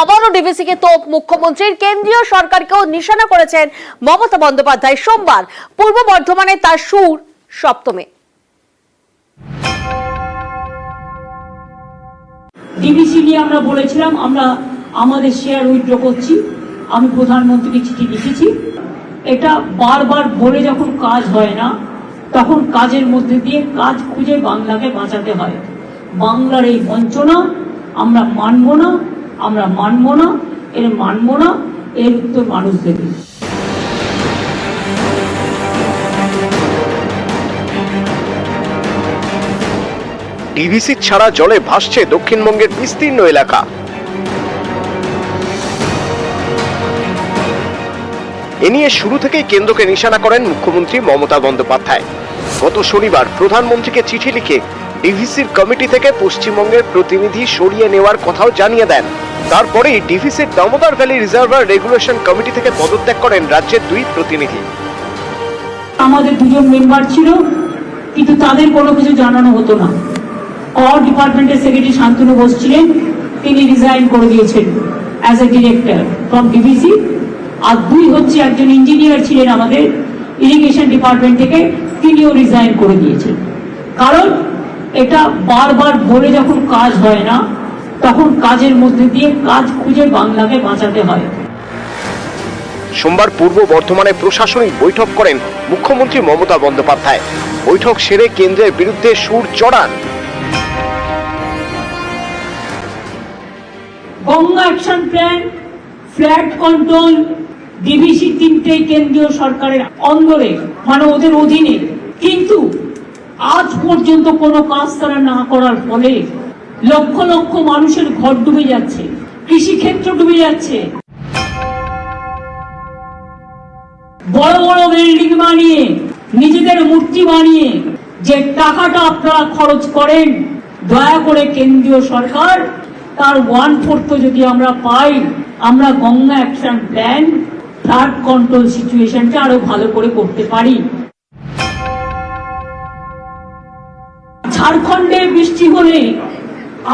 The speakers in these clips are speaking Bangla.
আবারও ডিভিসিকে তোপ মুখ্যমন্ত্রীর। কেন্দ্রীয় সরকারকেও নিশানা করেছেন মমতা বন্দ্যোপাধ্যায়। সোমবার পূর্ব বর্ধমানে তার সুর সপ্তমে। ডিভিসি নিয়ে আমরা বলেছিলাম আমরা আমাদের শেয়ার উইথড্র করছি। আমি প্রধানমন্ত্রীকে চিঠি লিখেছি। এটা বারবার বলে যখন কাজ হয় না, তখন কাজের মধ্যে দিয়ে কাজ খুঁজে বাংলাকে বাঁচাতে হয়। বাংলার এই বঞ্চনা আমরা মানব না, আমরা মানব না, মানব না, এর উত্তর মানুষ দেবে। ডিভিসি ছাড়া জলে ভাসছে দক্ষিণবঙ্গের বিস্তীর্ণ এলাকা। এ নিয়ে শুরু থেকেই কেন্দ্রকে নিশানা করেন মুখ্যমন্ত্রী মমতা বন্দ্যোপাধ্যায়। গত শনিবার প্রধানমন্ত্রীকে চিঠি লিখে ডিভিসির কমিটি থেকে পশ্চিমবঙ্গের প্রতিনিধি সরিয়ে নেওয়ার কথাও জানিয়ে দেন। তারপরেই ডিভিসির Damodar valley reservoir regulation committee থেকে পদত্যাগ করেন রাজ্যের দুই প্রতিনিধি। আমাদের দুজন মেম্বার ছিল, কিন্তু তাদের কোনো কিছু জানানো হতো না। পাওয়ার ডিপার্টমেন্টের সেক্রেটারি শান্তনু ঘোষ ছিলেন, তিনি রিজাইন করে দিয়েছেন as a director from DVC. আর দুই হচ্ছে একজন ইঞ্জিনিয়ার ছিলেন আমাদের ইরিগেশন ডিপার্টমেন্ট থেকে, তিনিও রিজাইন করে দিয়েছেন। কারণ এটা বারবার বলে যখন কাজ হয় না, তখন কাজের মধ্যে দিয়ে কাজ খুঁজে বাংলাকে বাঁচাতে হয়। সোমবার পূর্ব বর্ধমানে প্রশাসনিক বৈঠক করেন মুখ্যমন্ত্রী মমতা বন্দ্যোপাধ্যায়। বৈঠক সেরে কেন্দ্রের বিরুদ্ধে সুর চড়ান। Ganga action plan, flood control, DVC তিনটে কেন্দ্রীয় সরকারের অন্দরে, মানে ওদের অধীনে। কিন্তু আজ পর্যন্ত কোনো কাজ তারা না করার ফলে লক্ষ লক্ষ মানুষের ঘর ডুবে যাচ্ছে, কৃষিক্ষেত্র ডুবে যাচ্ছে। বড় বড় বিল্ডিং বানিয়ে, নিজেদের মূর্তি বানিয়ে যে টাকাটা আপনারা খরচ করেন, দয়া করে কেন্দ্রীয় সরকার তার 1/4 যদি আমরা পাই, আমরা Ganga action plan, flood control সিচুয়েশনটা আরো ভালো করে করতে পারি। ঝাড়খণ্ডে বৃষ্টি হলে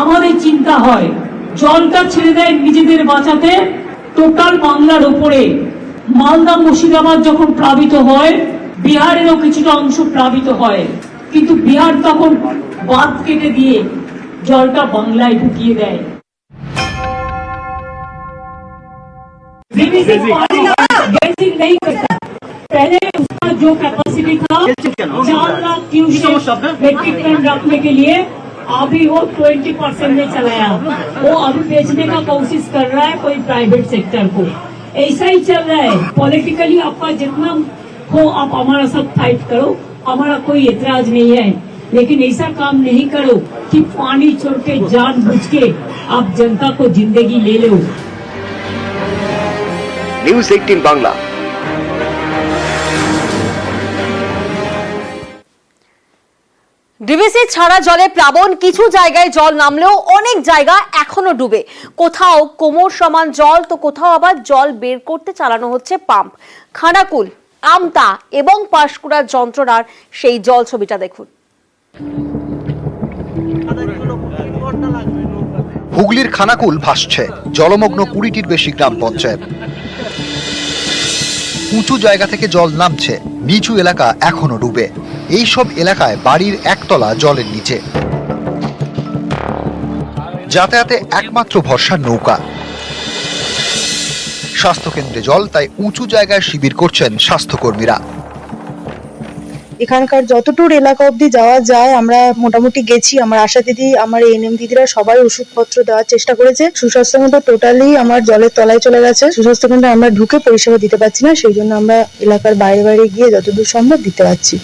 আমাদের চিন্তা হয়, জলটা ছেড়ে দেয় নিজেদের বাঁচাতে টোটাল বাংলার উপরে। মালদা মুর্শিদাবাদ যখন প্লাবিত হয়, বিহারেরও কিছুটা অংশ প্লাবিত হয়, কিন্তু বিহার তখন বাঁধ কেটে দিয়ে জলটা বাংলায় ঢুকিয়ে দেয়। नहीं करता। पहले उसका जो कैपेसिटी था 4 लाख मेट्रिक टन रखने के लिए, अभी वो 20% में चलाया। वो अभी बेचने का कोशिश कर रहा है कोई प्राइवेट सेक्टर को। ऐसा ही चल रहा है। पॉलिटिकली आपका जितना हो आप हमारा सब फाइट करो, हमारा कोई एतराज नहीं है, लेकिन ऐसा काम नहीं करो कि पानी छोड़ के जानबूझ के आप जनता को जिंदगी ले लो। নিউজ 18 বাংলা। ডিভিসি ছাড়া জলে প্লাবন। কিছু জায়গায় জল নামলেও অনেক জায়গা এখনো ডুবে। কোথাও কোমর সমান জল, তো কোথাও আবার জল বের করতে চালানো হচ্ছে পাম্প। খানাকুল, আমতা এবং পাঁশকুড়ার যন্ত্রণার সেই জল ছবিটা দেখুন। হুগলির খানাকুল ভাসছে, জলমগ্ন 20টির বেশি গ্রাম পঞ্চায়েত। উঁচু জায়গা থেকে জল নামছে, নিচু এলাকা এখনো ডুবে। এই সব এলাকায় বাড়ির একতলা জলের নিচে। যাতায়াতে একমাত্র ভরসা নৌকা। স্বাস্থ্যকেন্দ্রে জল, তাই উঁচু জায়গায় শিবির করছেন স্বাস্থ্যকর্মীরা। এখানকার যতটুর এলাকা অবধি যাওয়া যায় আমরা মোটামুটি গেছি। আমার আশা দিদি, আমার এএনএম দিদিরা সবাই ওষুধপত্র দেওয়ার চেষ্টা করেছে। সুস্বাস্থ্য কেন্দ্র টোটালি আমার জলের তলায় চলে গেছে। সুস্বাস্থ্য কেন্দ্রে আমরা ঢুকে পরিষেবা দিতে পারছি না, সেই জন্য আমরা এলাকার বাইরে বাইরে গিয়ে যতদূর সম্ভব দিতে পারছি।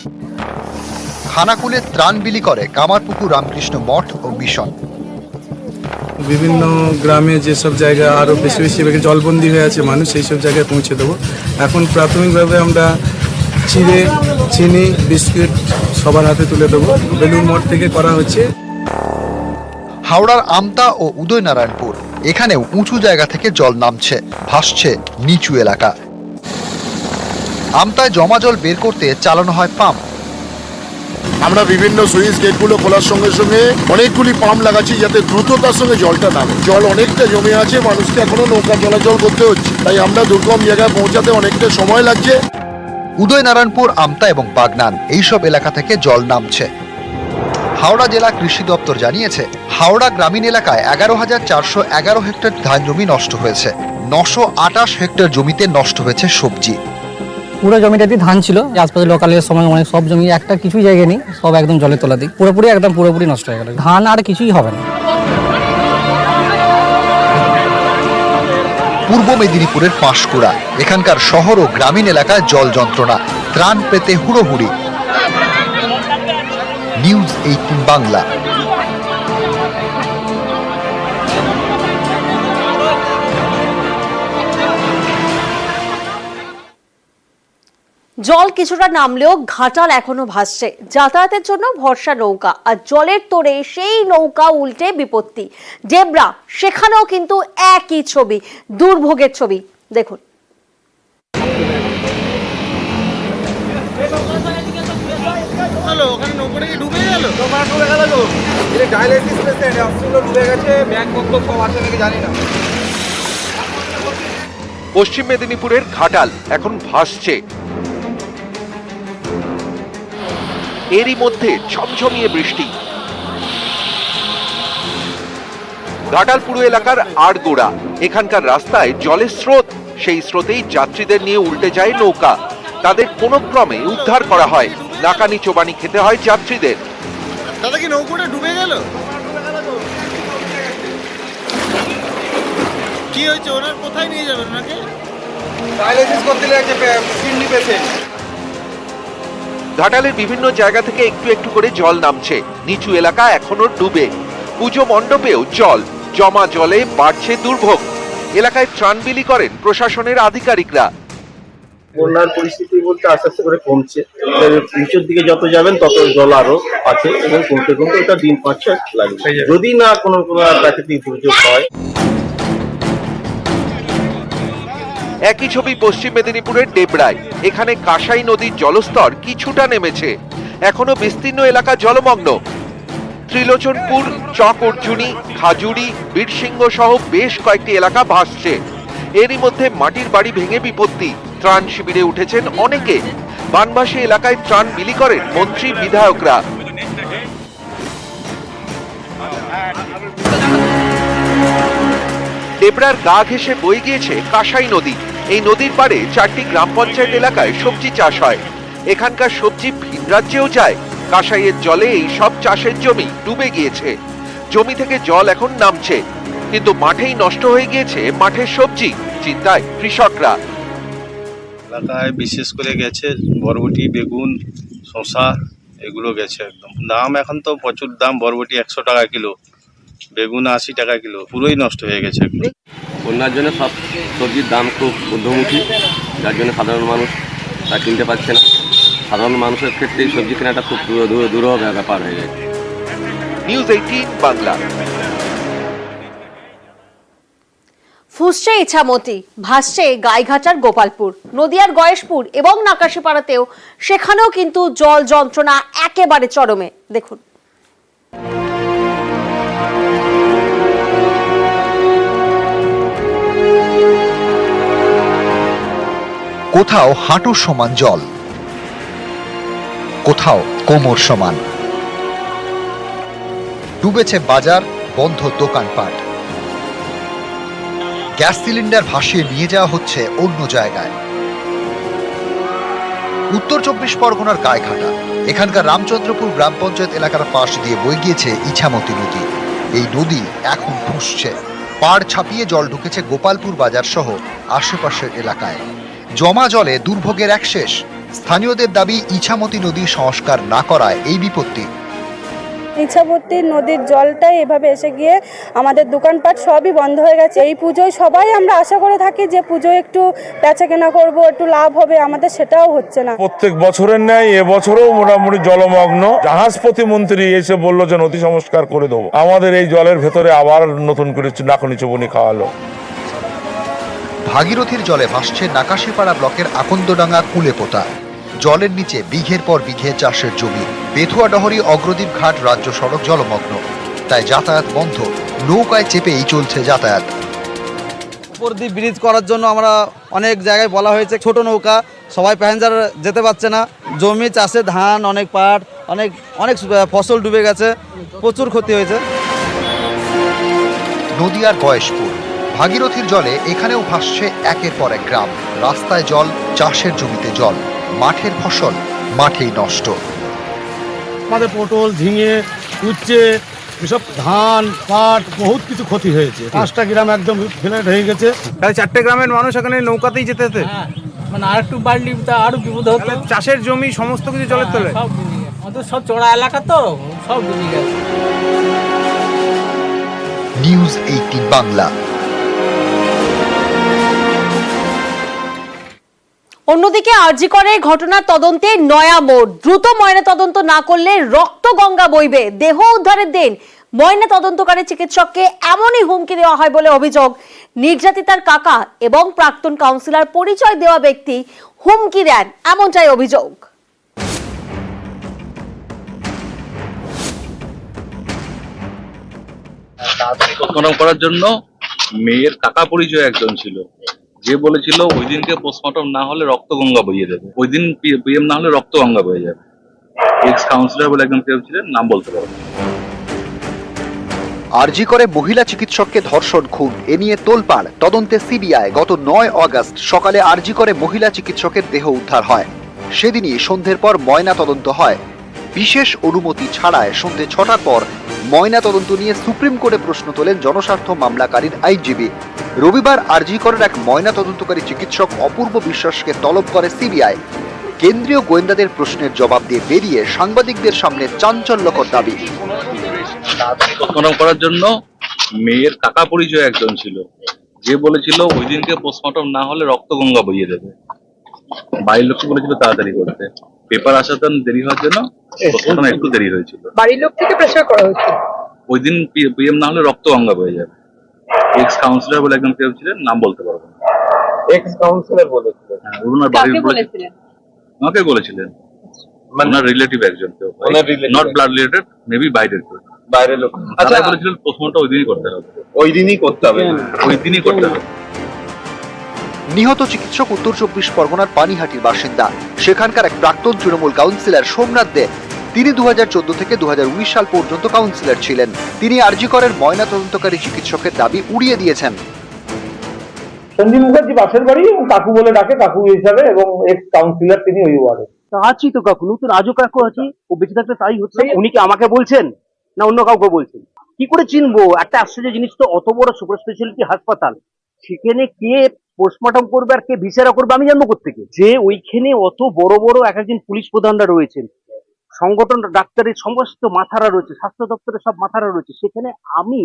খানাকুলে ত্রাণ বিলি করে কামারপুকুর রামকৃষ্ণ মঠ ও মিশন। বিভিন্ন গ্রামে যেসব জায়গা আরো বেশি বেশি জলবন্দী হয়ে আছে মানুষ, সেই সব জায়গায় পৌঁছে দেবো। এখন প্রাথমিকভাবে আমরা চিড়ে, চিনি, বিস্কিট সবার হাতে তুলে দেবো। বেলুর মঠ থেকে করা হচ্ছে। হাওড়ার আমতা ও উদয়নারায়ণপুর, এখানেও উঁচু জায়গা থেকে জল নামছে, ভাসছে নিচু এলাকা। আমতায় জমা জল বের করতে চালানো হয় পাম্প। আমরা বিভিন্ন সুইচ গেটগুলো খোলার সঙ্গে সঙ্গে অনেকগুলি পাম্প লাগাচ্ছি যাতে দ্রুততার সঙ্গে জলটা নামে। জল অনেকটা জমে আছে, মানুষকে এখনো নৌকা চলাচল করতে হচ্ছে, তাই আমরা দুর্গম জায়গায় পৌঁছাতে অনেকটা সময় লাগছে। উদয়নারায়ণপুর, আমতা এবং বাগনান এইসব এলাকা থেকে জল নামছে। হাওড়া জেলা কৃষি দপ্তর জানিয়েছে, হাওড়া গ্রামীণ এলাকায় 11,411 হেক্টর ধান জমি নষ্ট হয়েছে। 928 হেক্টর জমিতে নষ্ট হয়েছে সবজি। পুরো জমিটাতে ধান ছিল, আশপাশে লোকালের সময় অনেক সব জমি একটা কিছুই জায়গায় নেই, সব একদম জলে তোলা দিক পুরোপুরি নষ্ট হয়ে গেল। ধান আর কিছুই হবে না। পূর্ব মেদিনীপুরের পাঁশকুড়া, এখানকার শহর ও গ্রামীণ এলাকায় জল যন্ত্রণা, ত্রাণ পেতে হুড়োহুড়ি। নিউজ 18 বাংলা। জল কিছুটা নামলেও ঘাটাল এখনো ভাসছে। যাতায়াতের জন্য ভরসা নৌকা, আর জলের তোড়ে সেই নৌকা উল্টে বিপত্তি। ডেবরা, সেখানেও কিন্তু একই ছবি, দুর্ভোগের ছবি। দেখুন। পশ্চিম মেদিনীপুরের ঘাটাল এখন ভাসছে। এরই মধ্যে ঝমঝমিয়ে বৃষ্টি। ঘাটাল পুরো এলাকার আড়গোড়া, এখানকার রাস্তায় জলের স্রোত, সেই স্রোতেই যাত্রীদের নিয়ে উল্টে যায় নৌকা। তাদের কোনো ক্রমে উদ্ধার করা হয়, নাকানি চোবানি খেতে হয় যাত্রীদের। দাদা কি নৌকোটা ডুবে গেল? কি হয়েছে ওনার? কোথায় নিয়ে যাবেন ওনাকে? ডায়ালিসিস করতে লাগছে, কিডনি পেশেন্ট। ঘাটালের বিভিন্ন জায়গা থেকে একটু একটু করে জল নামছে। নিচু এলাকা এখনো ডুবে। পুজো মণ্ডপেও জল, জমা জলে বাড়ছে দুর্ভোগ। এলাকায় ত্রাণ বিলি করেন প্রশাসনের আধিকারিকরা। বন্যার পরিস্থিতি বলতে আস্তে আস্তে করে কমছে। নিচের দিকে যত যাবেন তত জল আরো আছে এবং কমতে কমতে এটা দিন 5-6 লাগবে, যদি না কোনো প্রাকৃতিক দুর্যোগ হয়। একই ছবি পশ্চিম মেদিনীপুরের ডেবরায়। এখানে কাঁসাই নদীর জলস্তর কিছুটা নেমেছে, এখনো বিস্তীর্ণ এলাকা জলমগ্ন। ত্রিলোচনপুর, চক অর্জুনী, খাজুরি, বীরসিংহ সহ বেশ কয়েকটি এলাকা ভাসছে। এরই মধ্যে মাটির বাড়ি ভেঙে বিপত্তি। ত্রাণ শিবিরে উঠেছেন অনেকে। বানভাসী এলাকায় ত্রাণ বিলি করেন মন্ত্রী, বিধায়করা। ডেবরার গা ঘেঁষে বয়ে গিয়েছে কাঁসাই নদী। এই নদীর পাড়ে 4টি গ্রাম পঞ্চায়েত এলাকায় সবজি চাষ হয়। এখানকার সবজি ভিন রাজ্যেও যায়। কাঁসাইয়ের জলে এই সব চাষের জমি ডুবে গিয়েছে। জমি থেকে জল এখন নামছে, কিন্তু মাঠেই নষ্ট হয়ে গিয়েছে মাঠের সবজি। চিন্তায় কৃষকরা। এলাকায় বিশেষ করে গেছে বরবটি, বেগুন, শসা, এগুলো গেছে একদম। দাম এখন তো প্রচুর দাম, বরবটি 100 টাকা কিলো, বেগুন 80 টাকা কিলো, পুরোই নষ্ট হয়ে গেছে। বন্যার জন্য সব সবজির দাম খুব ঊর্ধ্বমুখী, যার জন্য সাধারণ মানুষ তা কিনতে পারছে না। সাধারণ মানুষের ক্ষেত্রে এই সবজি কেনাটা খুব দুরূহ ব্যাপার হয়ে যায়। নিউজ 18 বাংলা। ফুসছে ইছামতি, ভাসছে গাইঘাটার গোপালপুর, নদিয়ার গয়েশপুর এবং নাকাশিপাড়াতেও, সেখানেও কিন্তু জল যন্ত্রণা একেবারে চরমে। দেখুন। কোথাও হাঁটুর সমান জল, কোথাও কোমর সমান। ডুবেছে বাজার, বন্ধ দোকানপাট। গ্যাস সিলিন্ডার ভাসিয়ে নিয়ে যাওয়া হচ্ছে অন্য জায়গায়। উত্তর 24 পরগনার গাইঘাটা, এখানকার রামচন্দ্রপুর গ্রাম পঞ্চায়েত এলাকার পাশ দিয়ে বয়ে গিয়েছে ইছামতি নদী। এই নদী এখন ফুঁসছে। পাড় ছাপিয়ে জল ঢুকেছে গোপালপুর বাজার সহ আশেপাশের এলাকায়। জমা জলে দুর্ভোগের এক শেষ। স্থানীয়দের দাবি, ইছামতি নদীর সংস্কার না করায় এই বিপত্তি। ইছামতি নদীর জলটাই এভাবে এসে গিয়ে আমাদের দোকানপাট সবই বন্ধ হয়ে গেছে। এই পুজোয় সবাই আমরা আশা করে থাকি যে পুজোয় একটু বেচা কেনা করবো, একটু লাভ হবে, আমাদের সেটাও হচ্ছে না। প্রত্যেক বছরের ন্যায় এবছরও মোটামুটি জলমগ্ন। জাহাজ প্রতিমন্ত্রী এসে বললো যে নদী সংস্কার করে দেবো, আমাদের এই জলের ভেতরে আবার নতুন করে নাকনি চুবনি খাওয়ালো। ভাগীরথীর জলে ভাসছে নাকাশিপাড়া ব্লকের আকন্দডাঙ্গা কুলেপোতা। জলের নিচে বিঘের পর বিঘে চাষের জমি। বেথুয়াডহরি অগ্রদ্বীপ ঘাট রাজ্য সড়ক জলমগ্ন, তাই যাতায়াত বন্ধ। নৌকায় চেপেই চলছে যাতায়াত। উপর দিয়ে ব্রিজ করার জন্য আমরা অনেক জায়গায় বলা হয়েছে, ছোট নৌকা, সবাই প্যাসেঞ্জার যেতে পারছে না। জমি চাষে ধান, অনেক পাট, অনেক অনেক ফসল ডুবে গেছে, প্রচুর ক্ষতি হয়েছে। নদিয়ার গয়েশপুর ভাগীরথীর জলে এখানেও ভাসছে একের পর এক গ্রাম। রাস্তায় জল, চাষের জমিতে জল, মাঠের ফসল মাঠেই নষ্ট। আমাদের পটল, ঝিঙে, উচ্ছে, এসব ধান, পাট বহুত কিছু ক্ষতি হয়েছে। 5টা গ্রাম একদম ফ্ল্যাট হয়ে গেছে। প্রায় 4টে গ্রামের মানুষ এখানে নৌকাতেই যেতে হতে, মানে আর একটু বাড়লি আরো বিপদ হতো। চাষের জমি সমস্ত কিছু জলের তলে। সব ডুবে গেছে, আমাদের সব চড়া এলাকা তো, সব ডুবে গেছে। নিউজ 18 বাংলা। অন্যদিকে আরজিকরের ঘটনার তদন্তে নয়া মোড়। দ্রুত ময়না তদন্ত না করলে রক্ত গঙ্গা বইবে। দেহ উদ্ধারের দিন ময়না তদন্তকারী চিকিৎসককে এমনই হুমকি দেওয়া হয় বলে অভিযোগ। নির্যাতিতার কাকা এবং প্রাক্তন কাউন্সিলর পরিচয় দেওয়া ব্যক্তি হুমকি দেন, এমনটাই অভিযোগ। পোস্টমর্টম করার জন্য মেয়ের কাকা পরিচয় একজন ছিল, যে বলেছিল ওই দিনকে পোস্টমর্টম না হলে রক্ত গঙ্গা বইয়ে দেবে, ওই দিন পিএম না হলে রক্ত গঙ্গা বয়ে যাবে। এক্স কাউন্সিলর বলে একজন কেউ ছিলেন, নাম বলতে পারবো না। আরজি করে মহিলা চিকিৎসককে ধর্ষণ খুন, এ নিয়ে তোলপাড়। তদন্তে সিবিআই। গত 9 আগস্ট সকালে আরজি করে মহিলা চিকিৎসকের দেহ উদ্ধার হয়। সেদিনই সন্ধ্যের পর ময়না তদন্ত হয়। বিশেষ অনুমতি ছাড়ায় সন্ধ্যে 6টার পর ময়না তদন্ত নিয়ে সুপ্রিম কোর্টে প্রশ্ন তোলেন জনস্বার্থ মামলাকারীর আইনজীবী। রবিবার আরজি করের এক ময়না তদন্তকারী চিকিৎসক অপূর্ব বিশ্বাসকে তলব করে সিবিআই। কেন্দ্রীয় গোয়েন্দাদের প্রশ্নের জবাব দিয়ে বেরিয়ে সাংবাদিকদের সামনে চাঞ্চল্যকর দাবি। পোস্টমর্টম করার জন্য মেয়ের কাকা পরিচয় একজন ছিল, যে বলেছিল ওই দিনকে পোস্টমর্টম না হলে রক্ত গঙ্গা বইয়ে দেবে। বাড়ির লোককে বলেছিল তাড়াতাড়ি করতে, পেপার আসাতে দেরি হওয়ার জন্য পোস্টমর্টম একটু দেরি হয়েছিল। বাড়ির লোক থেকে প্রেসার করা হচ্ছে। ওই দিন পিএম না হলে রক্ত গঙ্গা বয়ে যাবে। এক্স কাউন্সিলর বলে একজন কেউ ছিলেন, নাম বলতে পারবো না। এক্স কাউন্সিলর বলেছিলেন। হ্যাঁ, ওনার বাড়ির বলেছিলেন, আমাকে বলেছিলেন, ওনার রিলেটিভ একজন কেউ, নট ব্লাড রিলেটেড, মেবি বাইরের কেউ, বাইরের লোক। তারা বলেছিলেন পোস্টমর্টম ওই দিনই করতে হবে, ওই দিনই করতে হবে, ওই দিনই করতে হবে। নিহত চিকিৎসক উত্তর 24 পরগনার পানিহাটির বাসিন্দা। সেখানকার এক প্রাক্তন তৃণমূল কাউন্সিলর সোমনাথ দে। তিনি 2014 থেকে 2019 সাল পর্যন্ত কাউন্সিলর ছিলেন। তিনি আরজি করের ময়না তদন্তকারী চিকিৎসকের দাবি উড়িয়ে দিয়েছেন। সঞ্জীব মুখার্জি পাশের বাড়ি এবং কাকু বলে ডাকে, কাকু হিসাবে, এবং এক্স কাউন্সিলর তিনি ওই ওয়ার্ডে। আছি তো কাকু, নতুন আজও কাকু আছি, ও বেঁচে থাকতে তাই হচ্ছে। উনি কি আমাকে বলছেন না অন্য কাউকে বলছেন? কি করে চিনবো? একটা আশ্চর্য জিনিস তো, অত বড় সুপার স্পেশালিটি হাসপাতাল, সেখানে কে পোস্টমর্টম করবে আর কে ভিসেরা করবে আমি জানবো কোত্থেকে? যে ওইখানে অত বড় বড় এক একজন পুলিশ প্রধানরা রয়েছেন, সংগঠন ডাক্তারের সমস্ত মাথারা রয়েছে, স্বাস্থ্য দপ্তরের সব মাথারা রয়েছে, সেখানে আমি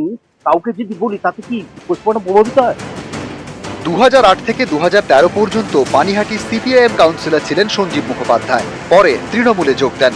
কাউকে যদি বলি তাতে কি পোস্টমর্টম প্রভাবিত হয়? 2008 থেকে 2013 পর্যন্ত পানিহাটি সিপিআইএম কাউন্সিলর ছিলেন সঞ্জীব মুখোপাধ্যায়। পরে তৃণমূলে যোগ দেন।